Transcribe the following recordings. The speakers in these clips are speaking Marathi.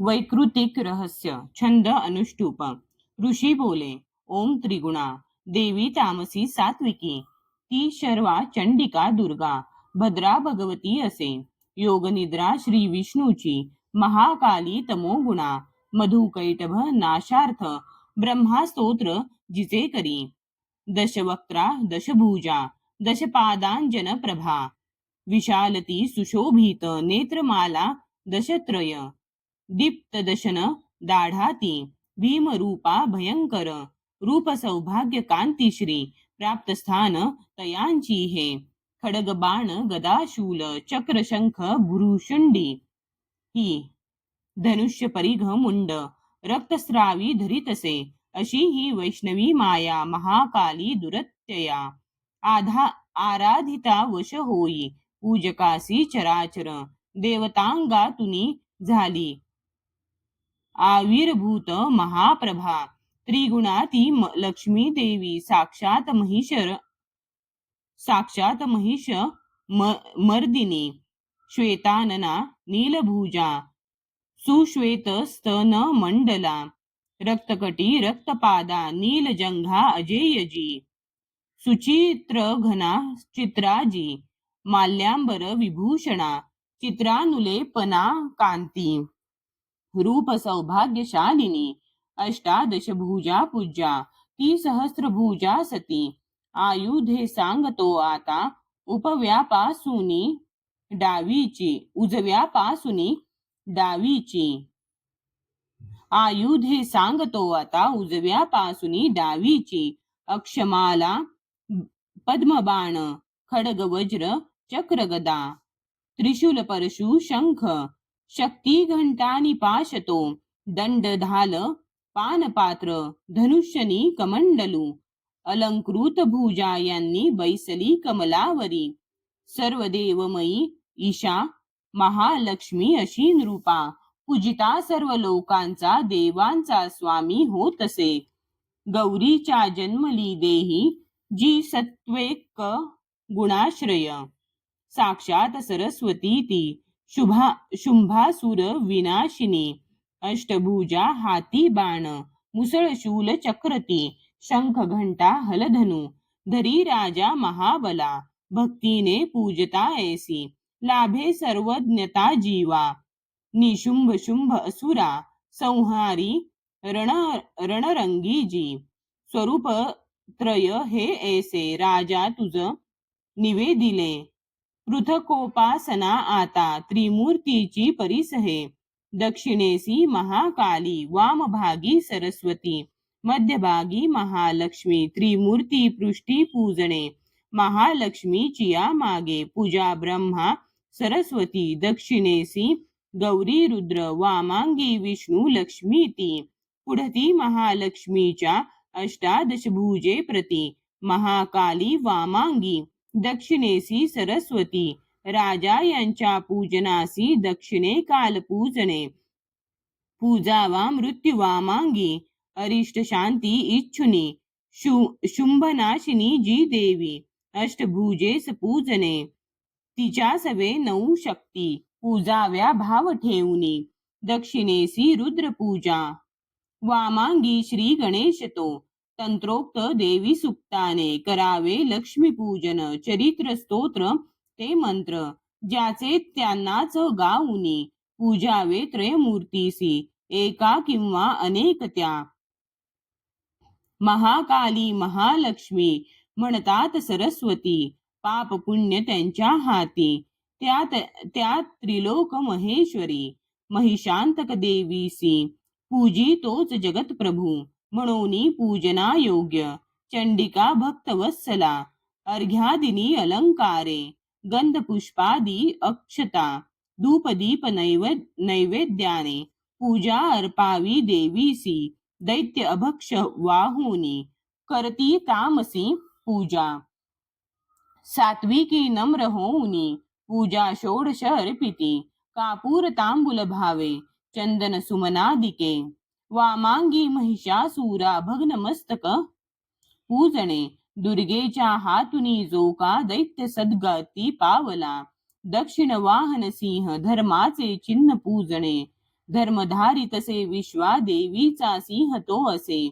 वैकृतिक रहस्य छंद अनुष्टुप. ऋषी बोले, ओम त्रिगुणा देवी तामसी सात्विकी, ती शर्वा चंडिका दुर्गा भद्रा भगवती असे. योगनिद्रा श्री विष्णूची, महाकाली तमोगुणा मधुकैटभ नाशार्थ ब्रह्मा स्तोत्र जिचे करी. दशवक्त्रा दशभुजा दशपादांजन प्रभा, विशालती सुशोभित नेत्रमाला दशत्रय. दीप्त दशन दाढाती भीमरूपा भयंकर, रूप सौभाग्य कांती श्री प्राप्त स्थान तयांची हे. खडग बाण गदा शूल चक्र शंख भ्रुशुंडी, ही धनुष्य परिघ मुंड रक्तस्रावी धरितसे. अशी ही वैष्णवी माया महाकाली दुरत्यया. आराधिता वश होई पूजकासी चराचर, देवतांगातुनी झाली आविर्भूत महाप्रभा. त्रिगुणाती लक्ष्मी देवी साक्षात महिष मर्दिनी, श्वेतानना नीलभुजा सुश्वेत स्तन मंडला, रक्तकटी रक्तपादा नीलजंघा अजेयजी, सुचित्र घना चित्राजी, माल्यांबर विभूषणा चित्रानुलेपना कांती, रूप सौभाग्यशालिनी. अष्टादश भुजा पूज्या ती सहस्त्रभुजा सती. आयुधे सांगतो आता उपव्यापासुनी डावीची, उजव्यापासुनी डावीची. आयुधे सांगतो आता उजव्यापासुनी डावीची. अक्षमाला पद्मबाण खडग वज्र चक्र गदा, त्रिशूल परशु शंख शक्ती घंटानी पाशतो. दंड ढाल पानपात्र धनुष्यनी कमंडलू, अलंकृत भुजा यांनी बैसली कमलावरी. सर्व देवमयी ईशा महालक्ष्मी अशी नृपा, पूजिता सर्व लोकांचा देवांचा स्वामी होतसे. गौरीच्या जन्मली देही जी सत्वेक गुणाश्रय, साक्षात सरस्वती ती शुंभासुर विनाशिनी. अष्टभुजा हाती बाण मुसळशूल चक्रती, शंख घंटा हलधनु धरी राजा महाबला. भक्तीने पूजता ऐसी लाभे सर्वज्ञता जीवा, निशुंभ शुंभ असुरा संहारी रणरंगी जी. स्वरूप त्रय हे ऐसे राजा तुझ निवेदिले, पृथकोपासना आता त्रिमूर्तीची परिसहे. दक्षिणेसी महाकाली वामभागी सरस्वती, मध्यभागी महालक्ष्मी. त्रिमूर्ती पृष्ठी पूजणे महालक्ष्मीची या मागे. पूजा ब्रह्मा सरस्वती, दक्षिणेसी गौरी रुद्र वामांगी विष्णू लक्ष्मी ती. पुढती महालक्ष्मीच्या अष्टादश भुजे प्रती, महाकाली वामांगी दक्षिणेसी सरस्वती. राजा यांच्या पूजनासी दक्षिणे काल पूजणे, पूजावा मृत्यू वामांगी. अरिष्ट शांती इच्छुनी शुंभनाशिनी जी देवी, अष्टभुजेस पूजने तिच्या सवे 9 शक्ती. पूजाव्या भाव ठेवूनी दक्षिणेसी रुद्र पूजा, वामांगी श्री गणेश तो. तंत्रोक्त देवी सुक्ताने करावे लक्ष्मी पूजन. चरित्र स्तोत्र ते मंत्र ज्याचे त्यांनाच गाऊनी, पूजावे त्रयमूर्तीसी एका किंवा अनेक त्या. महाकाली महालक्ष्मी म्हणतात सरस्वती, पाप पुण्य त्यांच्या हाती. त्या त्रिलोक महेश्वरी, महिषांतक देवीसी पूजी तोच जगत प्रभू. म्हणून पूजना योग्य चंडिका भक्तवत्सला. अर्घ्यादिनी अलंकारे गंध पुष्पादी अक्षता, धूपदीप नैवेद्याने पूजा अर्पावी देवीसी. दैत्य अभक्ष वाहुनी करती तामसी पूजा, सात्विकी नम्र होऊनी पूजा षोडश अर्पिती. कापूर तांबूल भावे चंदन सुमनादिके, वामांगी महिषासुरा भग्न मस्तक पूजणे. दुर्गेच्या हातुनी जो का दैत्य सद्गती पावला, दक्षिण वाहन सिंह धर्माचे चिन्ह पूजणे. धर्मधारी तसे विश्वा देवीचा सिंह तो असे.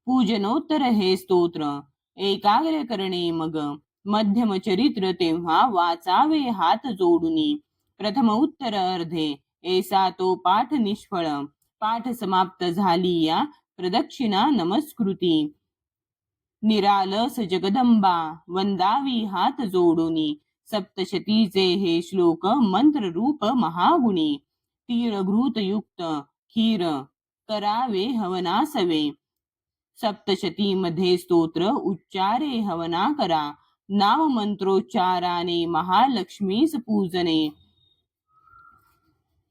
पूजनोत्तर हे स्तोत्र एकाग्र करणे मग. मध्यम चरित्र तेव्हा वाचावे हात जोडुनी. प्रथम उत्तर अर्धे ऐसा तो पाठ निष्फळ. पाठ समाप्त झाली या प्रदक्षिणा नमस्कृती. निरालस जगदंबा वंदावी हात जोडुनी. सप्तशतीचे हे श्लोक मंत्र रूप महागुणी. तीळ घृत युक्त खीर करावे हवनासवे. सप्तशती मध्ये स्तोत्र उच्चारे हवना करा. नाम मंत्रोच्चाराने महालक्ष्मीस पूजने.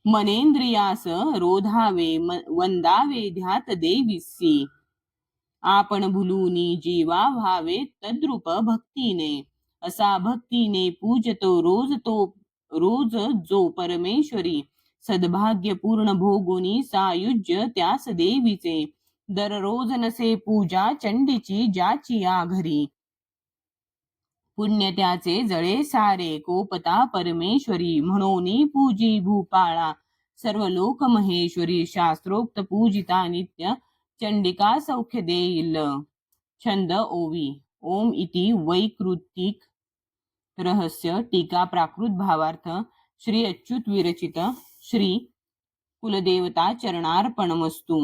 मनेंद्रियास रोधावे वंदावे ध्यात देवीसी. आपण भुलुनी जीवा व्हावे तद्रूप भक्तीने. असा भक्तीने पूजतो रोज जो परमेश्वरी. सद्भाग्य पूर्ण भोगुनी सायुज्य त्यास देवीचे. दररोज नसे पूजा चंडीची ज्याची या घरी. पुण्य त्याचे जळे सारे कोपता परमेश्वरी. म्हणून पूजी भूपाळा सर्व लोक महेश्वरी. शास्त्रोक्त पूजिता नित्य चंडिका सौख्य देईल. छंद ओवी. ओम इति वैकृतिक रहस्य टीका प्राकृत भावार्थ श्री अच्युत विरचित. श्री कुलदेवता चरणार्पणमस्तु.